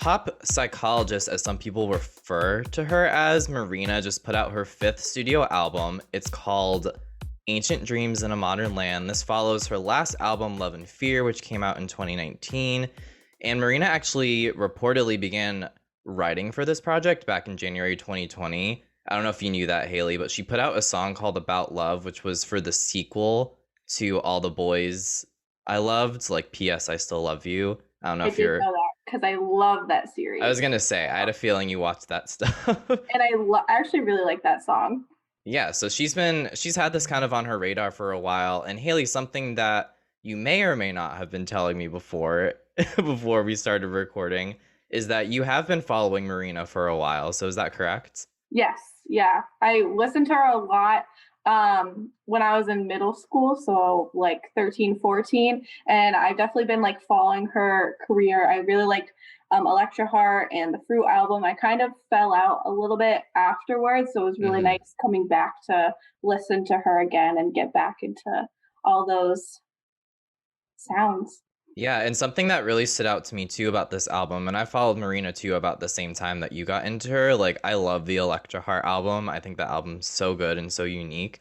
pop psychologist, as some people refer to her as, Marina, just put out her 5th studio album. It's called Ancient Dreams in a Modern Land. This follows her last album, Love and Fear, which came out in 2019. And Marina actually reportedly began writing for this project back in January 2020. I don't know if you knew that, Haley, but she put out a song called About Love, which was for the sequel to All the Boys I Loved, like P.S. I Still Love You. I don't know I if did you're... know that because I love that I was series. gonna say, I had a feeling you watched that stuff. And I actually really like that song. Yeah, so she's had this kind of on her radar for a while. And Haley, something that you may or may not have been telling me before before we started recording is that you have been following Marina for a while. So is that correct? Yes, yeah. I listened to her a lot when I was in middle school, so like 13, 14, and I've definitely been like following her career. I really liked Electra Heart and the Fruit album. I kind of fell out a little bit afterwards, so it was really Hmm. nice coming back to listen to her again and get back into all those sounds. Yeah, and something that really stood out to me too about this album, and I followed Marina too about the same time that you got into her. Like, I love the Electra Heart album. I think the album's so good and so unique.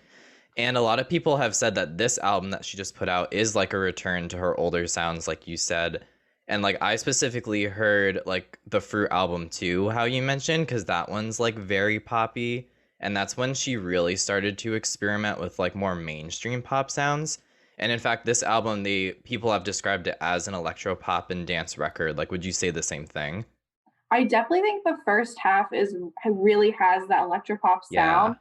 And a lot of people have said that this album that she just put out is like a return to her older sounds, like you said. And like I specifically heard like the Fruit album too, how you mentioned, because that one's like very poppy. And that's when she really started to experiment with like more mainstream pop sounds. And in fact, this album, the people have described it as an electro pop and dance record. Like, would you say the same thing? I definitely think the first half is really has that electropop Yeah.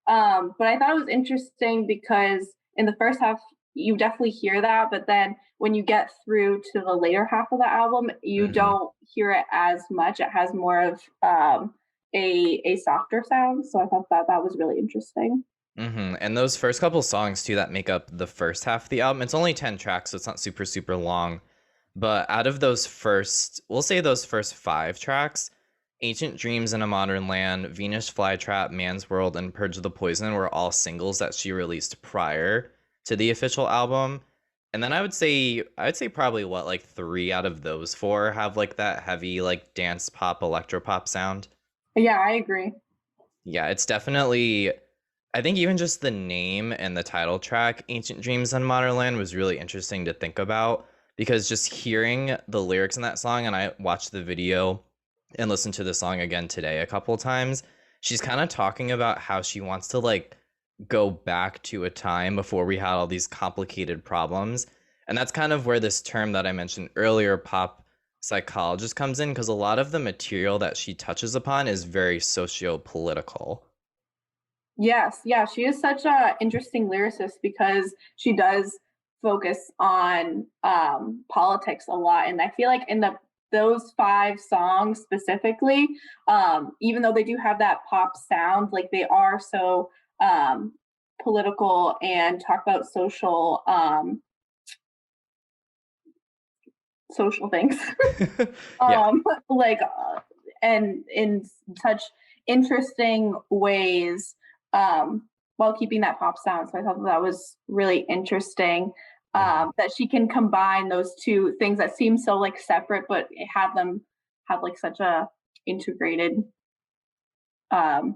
sound. But I thought it was interesting because in the first half you definitely hear that, but then when you get through to the later half of the album, you Hmm. don't hear it as much. It has more of a softer sound. So I thought that was really interesting. And those first couple songs too that make up the first half of the album, it's only 10 tracks, so it's not super, super long. But out of those first, we'll say those first 5 tracks, Ancient Dreams in a Modern Land, Venus Flytrap, Man's World, and Purge the Poison were all singles that she released prior to the official album. And then I'd say probably what, like 3 out of those 4 have like that heavy, like dance pop, electro pop sound. Yeah, I agree. Yeah, it's definitely, I think even just the name and the title track, Ancient Dreams on Modern Land, was really interesting to think about because just hearing the lyrics in that song, and I watched the video and listened to the song again today a couple times, she's kind of talking about how she wants to like go back to a time before we had all these complicated problems. And that's kind of where this term that I mentioned earlier, pop psychologist, comes in because a lot of the material that she touches upon is very socio-political. Yes, yeah, she is such a interesting lyricist because she does focus on politics a lot, and I feel like in the those 5 songs specifically, even though they do have that pop sound, like they are so political and talk about social things. Yeah. um, like and in such interesting ways, while keeping that pop sound. So I thought that was really interesting, Mhm. that she can combine those two things that seem so like separate, but have them have like such a integrated to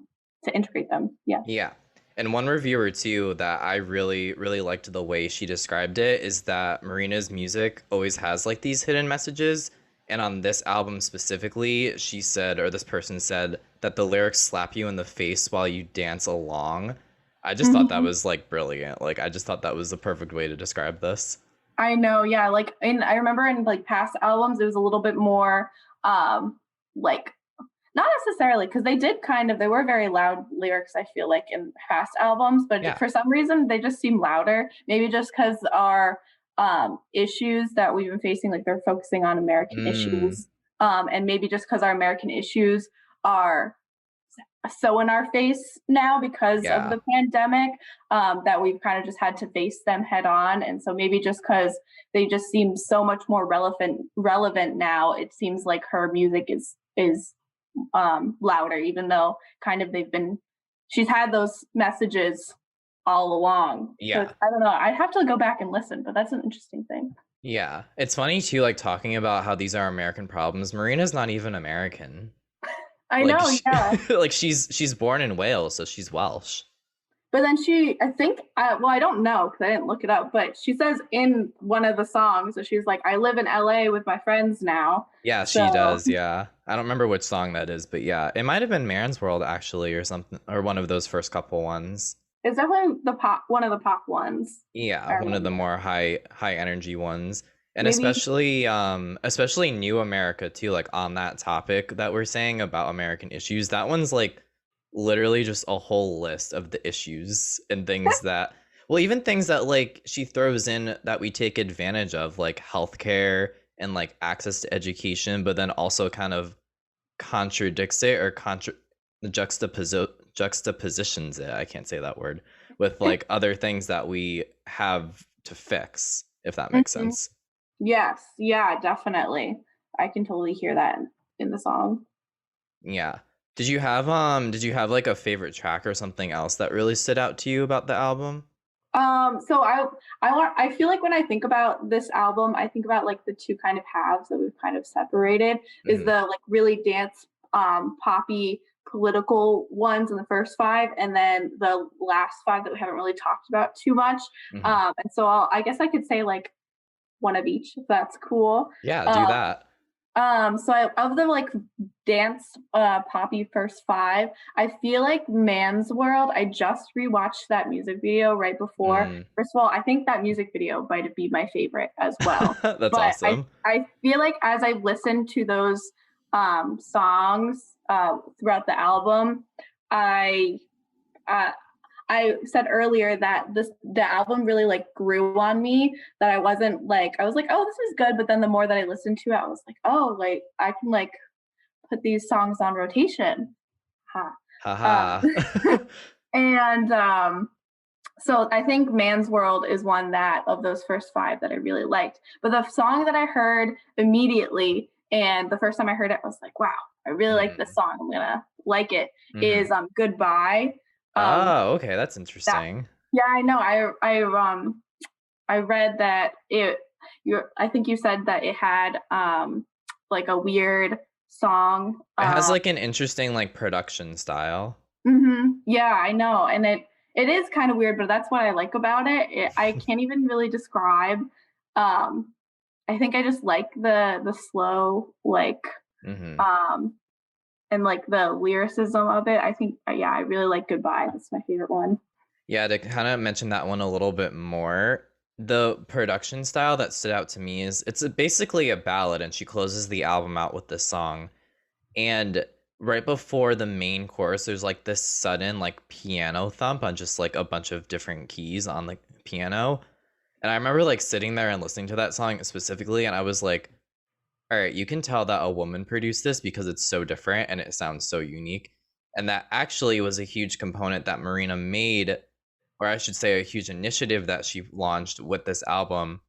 integrate them. Yeah. Yeah. And one reviewer too that I really, really liked the way she described it is that Marina's music always has like these hidden messages. And on this album specifically, she said, or this person said, that the lyrics slap you in the face while you dance along. I just thought that Mhm. was like brilliant. Like, I just thought that was the perfect way to describe this. I know, yeah. Like I remember in like past albums, it was a little bit more like not necessarily because they did kind of they were very loud lyrics, I feel like in past albums, but Yeah. for some reason they just seem louder. Maybe just because our issues that we've been facing, like they're focusing on American Mm, issues, and maybe just because our American issues are so in our face now because of yeah. the pandemic, that we've kind of just had to face them head on. And so maybe just because they just seem so much more relevant now, it seems like her music is louder, even though kind of she's had those messages all along. So Yeah. I don't know. I'd have to go back and listen, but that's an interesting thing. Yeah. It's funny too, like talking about how these are American problems. Marina's not even American. I Like know, yeah. like she's born in Wales, so she's Welsh. But then I think, well, I don't know because I didn't look it up, but she says in one of the songs that she's like, I live in LA with my friends now. Yeah, she So does. Yeah. I don't remember which song that is, but yeah, it might have been Man's World actually or something or one of those first couple ones. it's definitely one of the pop ones. Yeah, I one of the remember. more high energy ones. And Maybe, especially New America too, like on that topic that we're saying about American issues. That one's like literally just a whole list of the issues and things that well, even things that like she throws in that we take advantage of, like healthcare and like access to education, but then also kind of contradicts it or juxtapositions it. I can't say that word with like other things that we have to fix, if that makes mhm. sense. Yes, yeah, definitely. I can totally hear that in the song. Yeah. Did you have like a favorite track or something else that really stood out to you about the album? So I feel like when I think about this album, I think about like the two kind of halves that we've kind of separated is Hmm. the like really dance poppy political ones in the first five, and then the last five that we haven't really talked about too much. Hmm. And so I guess I could say like one of each if that's cool. Yeah, do Um, that. of the like dance poppy first five, I feel like Man's World. I just rewatched that music video right before. Mm. First of all, I think that music video might be my favorite as well. That's But awesome. I feel like as I listened to those songs throughout the album, I uh, I said earlier that the album really like grew on me, that I wasn't like I was like, oh, this is good, but then the more that I listened to it, I was like, oh, like I can like put these songs on rotation. Huh. Haha. And so I think Man's World is one that of those first five that I really liked. But the song that I heard immediately and the first time I heard it, I was like, wow, I really like this Mm. song. I'm gonna like it. Hmm. Is Goodbye. Um Oh, okay, that's that interesting. yeah, I know. I read that I think you said that it had like a weird song. It has like an interesting like production style. Yeah, I know. And it is kind of weird, but that's what I like about it. I can't even really describe. Um I think I just like the slow like Hmm. um and like the lyricism of it. I think yeah, I really like Goodbye. That's my favorite one. Yeah, to kind of mention that one a little bit more, the production style that stood out to me is basically a ballad, and she closes the album out with this song. And right before the main chorus, there's like this sudden like piano thump on just like a bunch of different keys on the piano. And I remember like sitting there and listening to that song specifically, and I was like, all right, you can tell that a woman produced this because it's so different and it sounds so unique. And that actually was a huge component that Marina made, or I should say, a huge initiative that she launched with this album,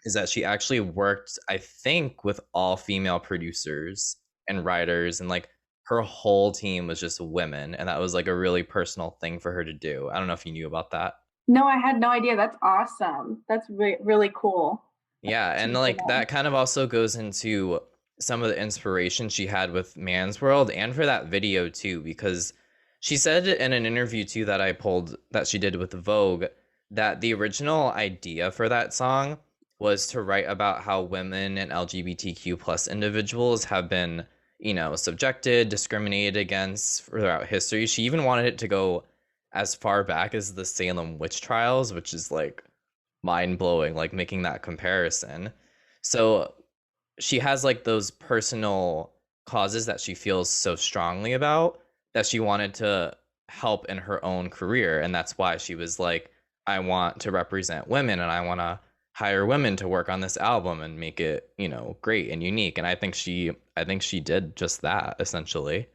is that she actually worked, I think, with all female producers and writers, and like her whole team was just women. And that was like a really personal thing for her to do. I don't know if you knew about that. No, I had no idea. That's awesome. That's really cool Yeah, to and hear like that. that kind of also goes into some of the inspiration she had with Man's World and for that video too, because she said in an interview too that I pulled that she did with Vogue that the original idea for that song was to write about how women and LGBTQ plus individuals have been, subjected, discriminated against throughout history. She even wanted it to go as far back as the Salem witch trials, which is like mind blowing, like making that comparison. So she has like those personal causes that she feels so strongly about that she wanted to help in her own career. And that's why she was like, I want to represent women and I want to hire women to work on this album and make it, great and unique. And I think she did just that essentially.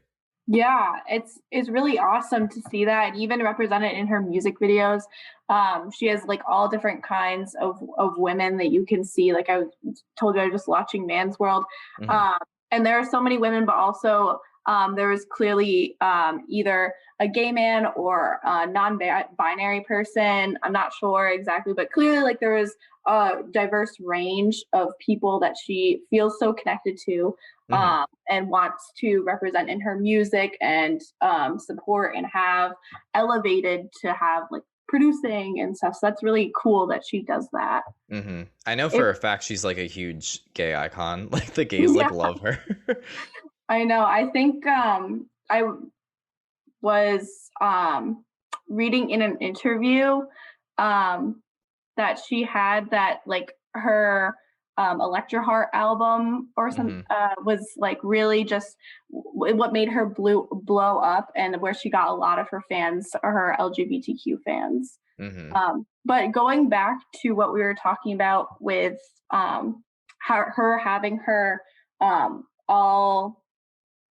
Yeah, it's really awesome to see that even represented in her music videos. She has like all different kinds of women that you can see. Like I told you, I was just watching Man's World, Hmm. um, and there are so many women, but also there was clearly either a gay man or a non-binary person. I'm not sure exactly, but clearly like there was a diverse range of people that she feels so connected to, Hmm. and wants to represent in her music and support and have elevated to have like producing and stuff. So that's really cool that she does that. Hmm. I know If for a fact she's like a huge gay icon. Like the gays like yeah, love her. I know. I think I was reading in an interview um, that she had that like her Electra Heart album or some Hmm. was like really just what made her blow up and where she got a lot of her fans or her LGBTQ fans. Hmm. But going back to what we were talking about with her having her all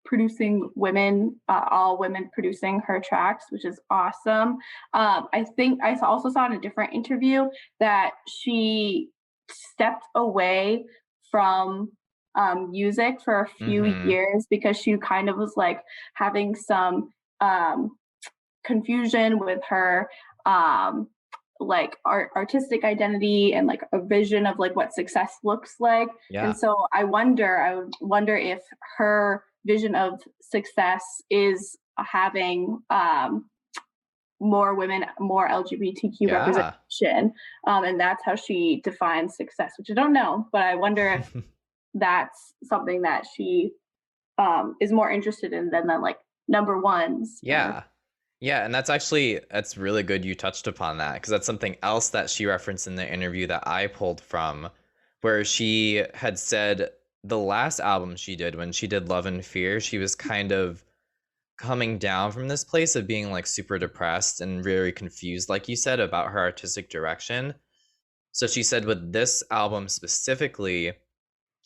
producing women, all women producing her tracks, which is awesome. I think I also saw in a different interview that she stepped away from music for a few Hmm. years because she kind of was like having some um, confusion with her like artistic identity and like a vision of like what success looks like. And Yeah. so I would wonder if her vision of success is having more women, more LGBTQ Yeah. representation, and that's how she defines success, which I don't know, but I wonder if that's something that she is more interested in than the like number ones or Yeah. Yeah, and that's really good you touched upon that because that's something else that she referenced in the interview that I pulled from where she had said the last album she did when she did Love and Fear, she was kind of coming down from this place of being like super depressed and very confused like you said about her artistic direction. So she said with this album specifically,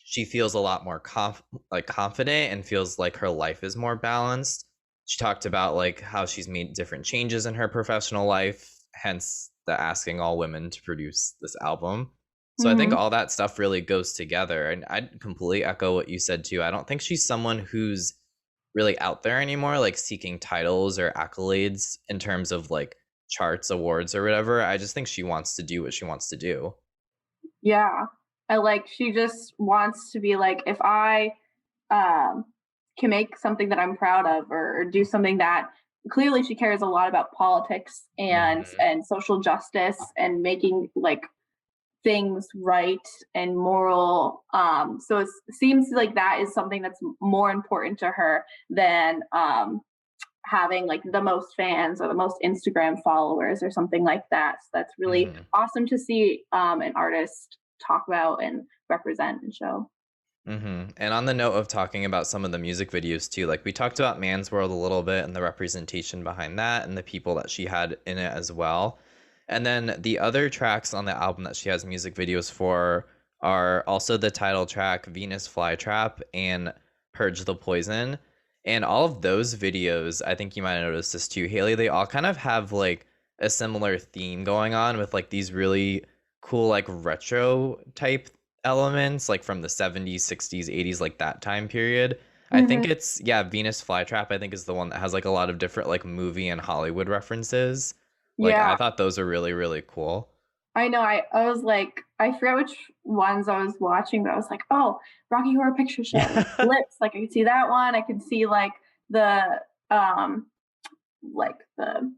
she feels a lot more confident and feels like her life is more balanced. She talked about like how she's made different changes in her professional life, hence the asking all women to produce this album. So I think mm-hmm. all that stuff really goes together, and I'd completely echo what you said too. I don't think she's someone who's really out there anymore like seeking titles or accolades in terms of like charts, awards or whatever. I just think she wants to do what she wants to do. Yeah. I like she just wants to be like if I um can make something that I'm proud of or do something that clearly she cares a lot about politics Mhm. and social justice and making like things right and moral. So it seems like that is something that's more important to her than having like the most fans or the most Instagram followers or something like that. So that's really Mhm. awesome to see an artist talk about and represent and show. And on the note of talking about some of the music videos too, like we talked about Man's World a little bit and the representation behind that and the people that she had in it as well. And then the other tracks on the album that she has music videos for are also the title track Venus Flytrap and Purge the Poison. And all of those videos, I think you might have noticed this too, Haley, they all kind of have like a similar theme going on with like these really cool like retro type elements like from the 70s, 60s, 80s, like that time period. I think Mm-hmm. it's yeah, Venus Flytrap I think is the one that has like a lot of different like movie and Hollywood references. Like Yeah, I thought those are really really cool. I know. I was like, I forget which ones I was watching, but I was like, oh, Rocky Horror Picture Show, like Yeah. Lips. Like I could see that one. I could see um like the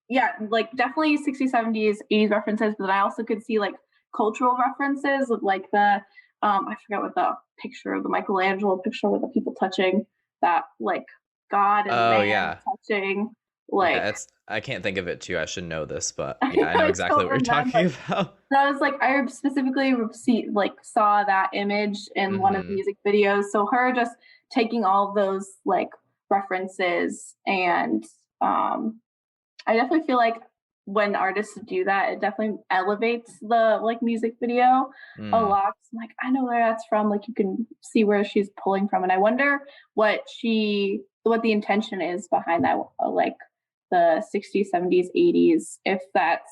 yeah, like definitely 60s, 70s, 80s references, but then I also could see like cultural references with like the I forget what the picture of the Michelangelo picture with the people touching that like God and Oh man yeah. touching Yeah, like it's I can't think of it too. I should know this, but I yeah, I know exactly don't what you're remember. talking about. So I was like, I specifically saw that image in one of the Mhm. music videos. So her just taking all of those like references and I definitely feel like when artists do that, it definitely elevates the like music video a Mm. lot. I'm like, I know where that's from. Like you can see where she's pulling from, and I wonder what the intention is behind that, like the 60s, 70s, 80s. If that's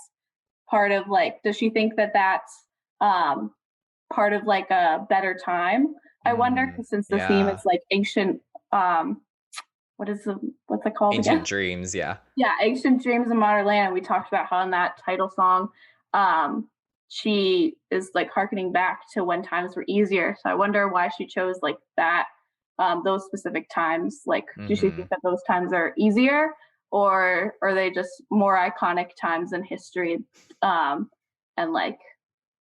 part of like, does she think that that's um, part of like a better time? I wonder Mm. because since the theme is Yeah. like ancient um, what is the what's it called Ancient again? Dreams, yeah. Yeah, Ancient Dreams in Modern Land. We talked about how in that title song, um, she is like harkening back to when times were easier. So I wonder why she chose like that, those specific times. Like, do she Hmm. think that those times are easier, or are they just more iconic times in history, um, and like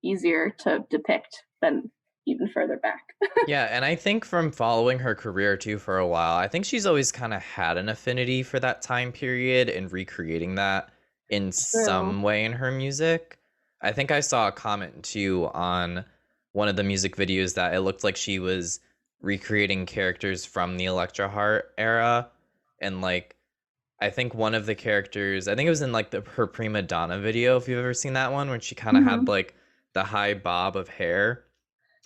easier to depict than even further back? Yeah, and I think from following her career too for a while, I think she's always kind of had an affinity for that time period and recreating that in True. some way in her music. I think I saw a comment too on one of the music videos that it looked like she was recreating characters from the Electra Heart era. And like, I think one of the characters, I think it was in like her Prima Donna video, if you've ever seen that one, when she kind of had Hmm. like the high bob of hair.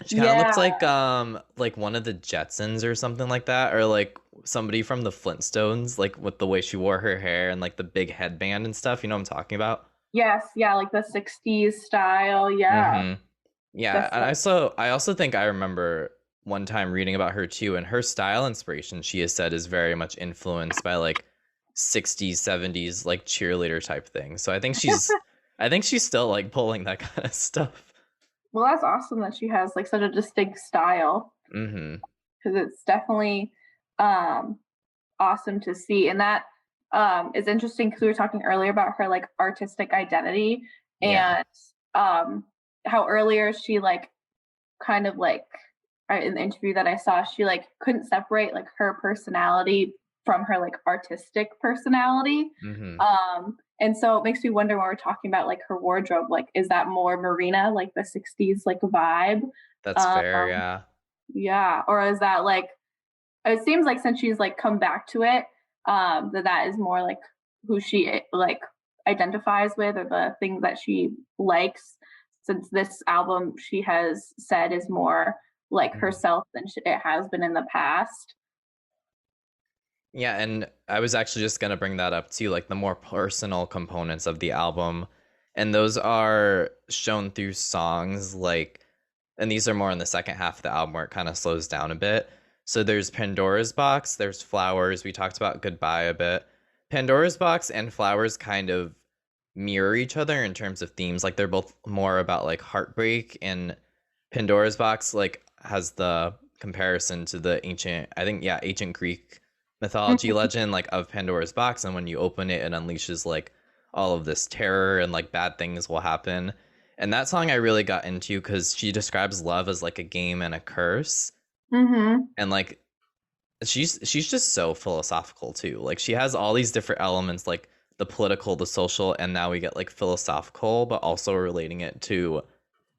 She kind of looked Yeah. like one of the Jetsons or something like that, or like somebody from the Flintstones, like with the way she wore her hair and like the big headband and stuff. You know what I'm talking about? Yes. Yeah. Like the '60s style. Yeah. Mm-hmm. Yeah, That's and like. I also think I remember one time reading about her too, and her style inspiration, she has said, is very much influenced by like 60s, 70s like cheerleader type thing. So I think she's still like pulling that kind of stuff. Well, that's awesome that she has like such a distinct style Mm-hmm. because it's definitely um awesome to see. And that is interesting because we were talking earlier about her like artistic identity Yeah. and um how earlier she like kind of like in the interview that I saw, she like couldn't separate like her personality from her like artistic personality. Mm-hmm. And so it makes me wonder when we're talking about like her wardrobe, like is that more Marina, like the '60s like vibe? That's fair, Um, yeah. yeah, or is that like it seems like since she's like come back to it, that that is more like who she like identifies with or the things that she likes. Since this album, she has said is more like Mhm. herself than it has been in the past. Yeah, and I was actually just gonna bring that up too, like the more personal components of the album. And those are shown through songs like, and these are more in the second half of the album where it kind of slows down a bit. So there's Pandora's Box, there's Flowers. We talked about Goodbye a bit. Pandora's Box and Flowers kind of mirror each other in terms of themes. Like they're both more about like heartbreak, and Pandora's Box like has the comparison to the ancient, I think, yeah, ancient Greek mythology Mhm. legend like of Pandora's box, and when you open it, it unleashes like all of this terror and like bad things will happen. And that song I really got into because she describes love as like a game and a curse, Mhm. and like she's just so philosophical too. Like she has all these different elements, like the political, the social, and now we get like philosophical, but also relating it to,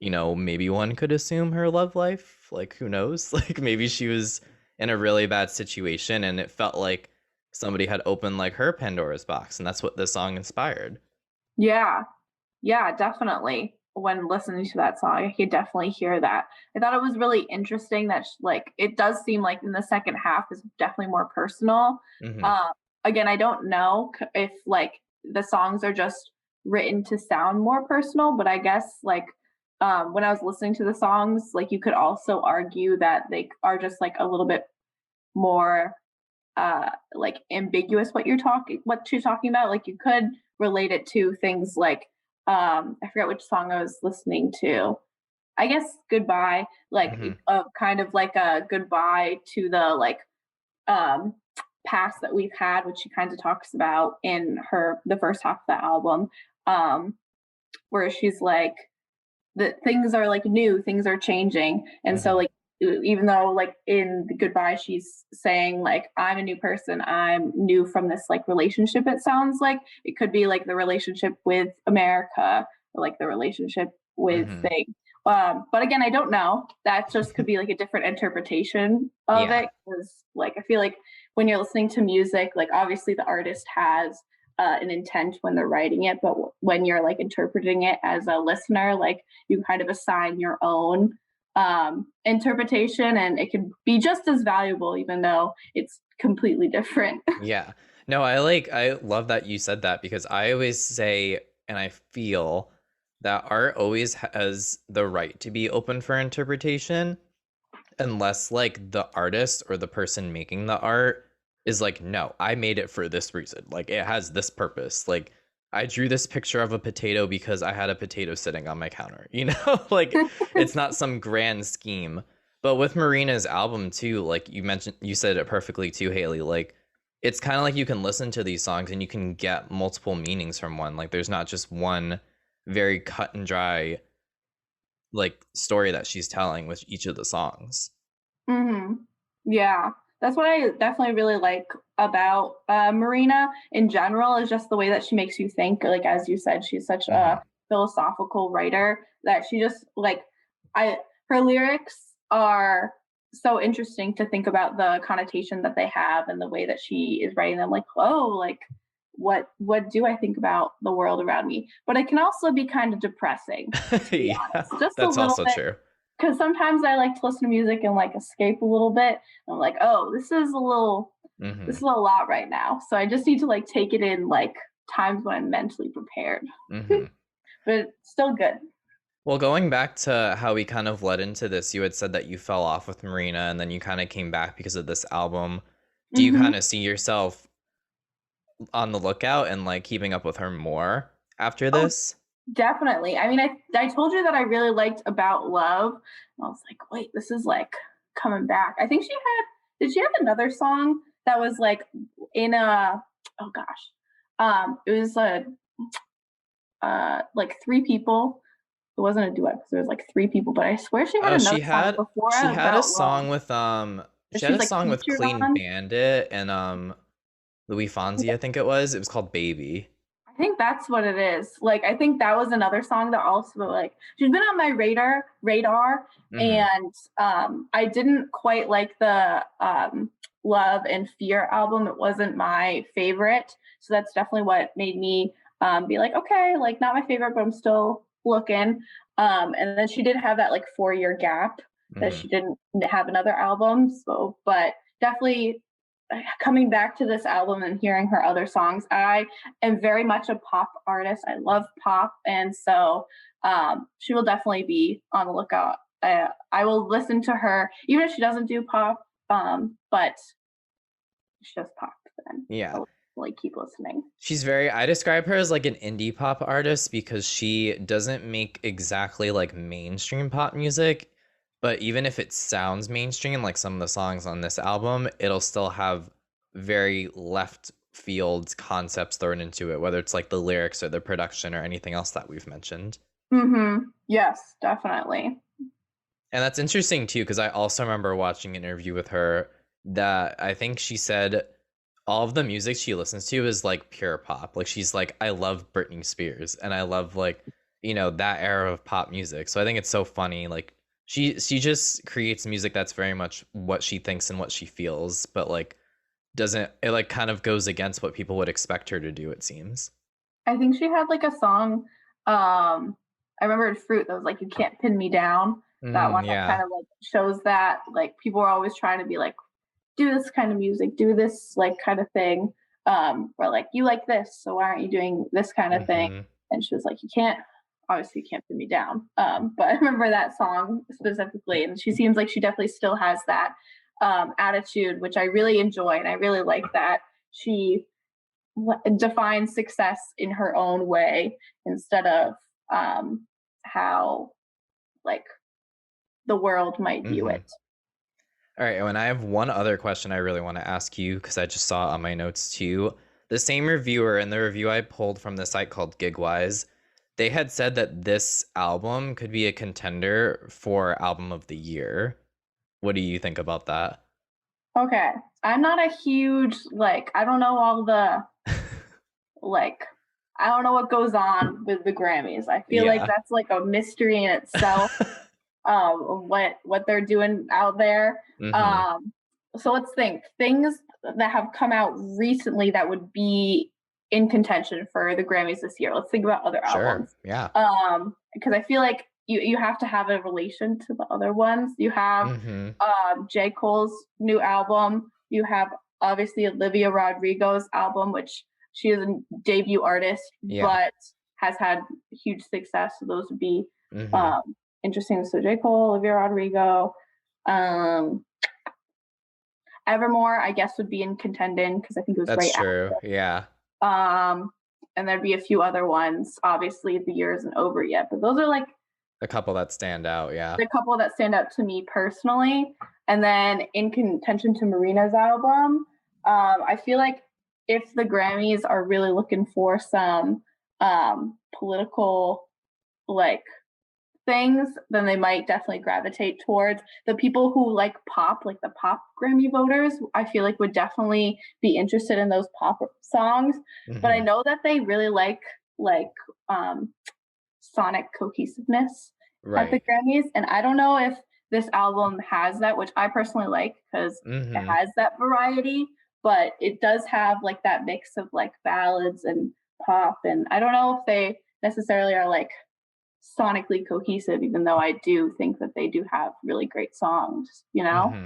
maybe one could assume her love life. Like who knows? Like maybe she was in a really bad situation and it felt like somebody had opened like her Pandora's box, and that's what this song inspired. Yeah. Yeah, definitely. When listening to that song, I could definitely hear that. I thought it was really interesting that like it does seem like in the second half is definitely more personal. Hmm. Uh, Again, I don't know if like the songs are just written to sound more personal, but I guess like when I was listening to the songs, like you could also argue that they are just like a little bit more like ambiguous what you're talking about. Like you could relate it to things like I forget which song I was listening to. I guess Goodbye, like Hmm. kind of like a goodbye to the like um past that we've had, which she kind of talks about in her the first half of the album. Um where she's like that things are like new, things are changing. And so Hmm. like even though like in the goodbye she's saying like I'm a new person, I'm new from this like relationship, it sounds like it could be like the relationship with America or like the relationship with Hmm. things. But again, I don't know. That just could be like a different interpretation of Yeah. it because like I feel like when you're listening to music, like obviously the artist has an intent when they're writing it, but when you're like interpreting it as a listener, like you kind of assign your own interpretation, and it can be just as valuable, even though it's completely different. Yeah. No, I love that you said that because I always say and I feel that art always has the right to be open for interpretation unless like the artist or the person making the art is like, no, I made it for this reason. Like it has this purpose. Like I drew this picture of a potato because I had a potato sitting on my counter. Like it's not some grand scheme. But with Marina's album too, like you mentioned, you said it perfectly too, Haley. Like it's kind of like you can listen to these songs and you can get multiple meanings from one. Like there's not just one very cut and dry like story that she's telling with each of the songs. Mhm. Yeah. That's what I definitely really like about, Marina in general is just the way that she makes you think, like, as you said, she's such a Hmm. philosophical writer that she just, like I her lyrics are so interesting to think about the connotation that they have and the way that she is writing them, like, "Oh, like, what do I think about the world around me?" But it can also be kind of depressing, to be Yeah, honest, just a that's little also bit. true. Because sometimes I like to listen to music and like escape a little bit. I'm like, oh, this is Hmm. a lot right now. So I just need to like take it in like times when I'm mentally prepared. Hmm. But still good. Well, going back to how we kind of led into this, you had said that you fell off with Marina and then you kind of came back because of this album. Do you kind Hmm. of see yourself on the lookout and like keeping up with her more after Oh, this? definitely. I mean, I told you that I really liked About Love. And I was like, wait, this is like coming back. I think did she have another song that was like in a, oh gosh. It was a like three people. It wasn't a duet because there was like three people, but I swear she had Oh, another song before she had a About Love song with that she she had was a like song with featured Clean on. Bandit and Louis Fonsi, I think it was. It was called Baby. I think that's what it is. Like I think that was another song that also like she's been on my radar Hmm. and I didn't quite like the Love and Fear album. It wasn't my favorite. So that's definitely what made me be like, okay, like not my favorite, but I'm still looking. And then she did have that like 4 year gap that Hmm. she didn't have another album. So, but definitely coming back to this album and hearing her other songs, I am very much a pop artist. I love pop, and so she will definitely be on the lookout. I will listen to her, even if she doesn't do pop, but she does pop. Then Yeah. I'll like keep listening. I describe her as like an indie pop artist because she doesn't make exactly like mainstream pop music, but even if it sounds mainstream, like some of the songs on this album, it'll still have very left field concepts thrown into it, whether it's like the lyrics or the production or anything else that we've mentioned. Mm-hmm. Yes, definitely. And that's interesting too, because I also remember watching an interview with her that I think she said all of the music she listens to is like pure pop. Like she's like, I love Britney Spears and I love like, that era of pop music. So I think it's so funny. Like she just creates music that's very much what she thinks and what she feels, but like doesn't it like kind of goes against what people would expect her to do, it seems. I think she had like a song. I remember in Fruit that was like "You Can't Pin Me Down." That one that kind Yeah. of like shows that like people are always trying to be like do this kind of music, do this like kind of thing. Or like you like this, so why aren't you doing this kind of thing? Hmm. And she was like, you can't, obviously, you can't put me down. But I remember that song specifically, and she seems like she definitely still has that attitude, which I really enjoy, and I really like that she defines success in her own way instead of how like the world might view Hmm. it. All right, and I have one other question I really want to ask you because I just saw it on my notes too. The same reviewer in the review I pulled from the site called Gigwise, they had said that this album could be a contender for album of the year. What do you think about that? Okay. I'm not a huge like I don't know all the like I don't know what goes on with the Grammys. I feel like Yeah. that's like a mystery in itself of what they're doing out there. Hmm. Um so let's think things that have come out recently that would be in contention for the Grammys this year. Let's think about other Sure. albums. Yeah. Because I feel like you have to have a relation to the other ones. You have Hmm. J. Cole's new album. You have obviously Olivia Rodrigo's album, which she is a debut artist, Yeah. but has had huge success. So those would be Hmm. um, interesting. So J. Cole, Olivia Rodrigo. Um, Evermore, I guess, would be in contending because I think it was That's right true. Yeah. after. And there'd be a few other ones. Obviously, the year isn't over yet, but those are like A couple that stand out. Yeah. the couple that stand out to me personally. And then in contention to Marina's album, I feel like if the Grammys are really looking for some political like things, then they might definitely gravitate towards the people who like pop, like the pop Grammy voters. I feel like would definitely be interested in those pop songs. But I Hmm. know that they really like sonic cohesiveness at the Right. Grammys, and I don't know if this album has that, which I personally like because it Hmm. has that variety, but it does have like that mix of like ballads and pop, and I don't know if they necessarily are like sonically cohesive, even though I do think that they do have really great songs, you know? Hmm.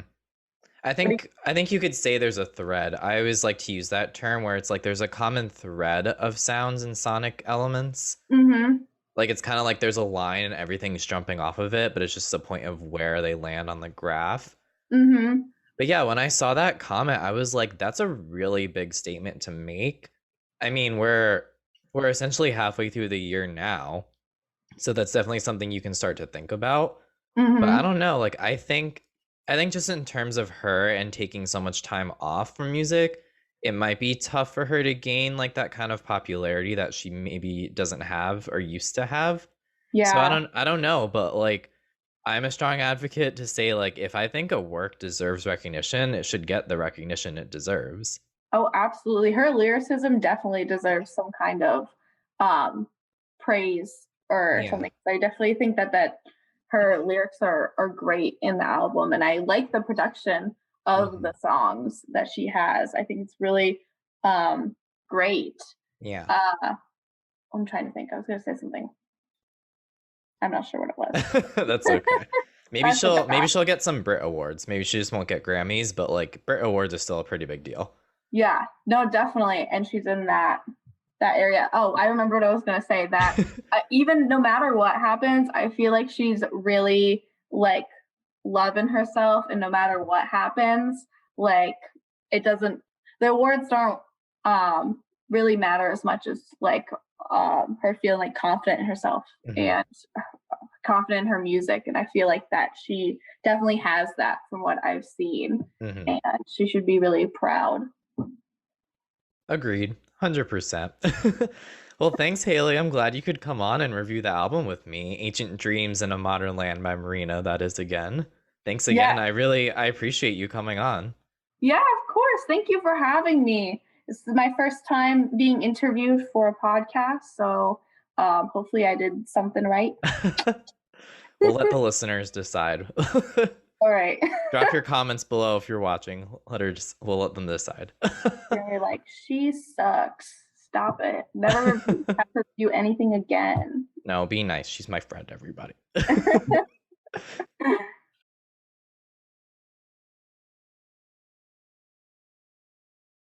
I What do think I think you could say there's a thread. I always like to use that term where it's like there's a common thread of sounds and sonic elements. Mhm. Like it's kind of like there's a line and everything's jumping off of it, but it's just the point of where they land on the graph. Mhm. But yeah, when I saw that comment, I was like, that's a really big statement to make. I mean, we're essentially halfway through the year now. So that's definitely something you can start to think about. But I Mhm. don't know, like I think just in terms of her and taking so much time off from music, it might be tough for her to gain like that kind of popularity that she maybe doesn't have or used to have. So I Yeah. don't I don't know, but like I'm a strong advocate to say like if I think a work deserves recognition, it should get the recognition it deserves. Oh, absolutely. Her lyricism definitely deserves some kind of um praise or Yeah. something. I definitely think that her lyrics are great in the album, and I like the production of Hmm. the songs that she has. I think it's really great. Yeah. Uh I'm trying to think. I was going to say something. I'm not sure what it was. That's okay. Maybe That's she'll okay. maybe she'll get some Brit Awards. Maybe she just won't get Grammys, but like Brit Awards are still a pretty big deal. Yeah, no, definitely. And she's in that area. Oh, I remember what I was gonna say. That even no matter what happens, I feel like she's really like loving herself, and no matter what happens, like it doesn't. The awards don't really matter as much as like her feeling like confident in herself Hmm. and confident in her music. And I feel like that she definitely has that from what I've seen, Hmm. and she should be really proud. Agreed. 100%. Well, thanks, Haley. I'm glad you could come on and review the album with me. Ancient Dreams in a Modern Land by Marina, that is again. Thanks Yeah, again. I appreciate you coming on. yeah, of course. Thank you for having me. This is my first time being interviewed for a podcast, so hopefully I did something right. We'll let the listeners decide. All right. Drop your comments below if you're watching. We'll let them decide. You're like, she sucks. Stop it. Never have to review anything again. No, be nice. She's my friend, everybody.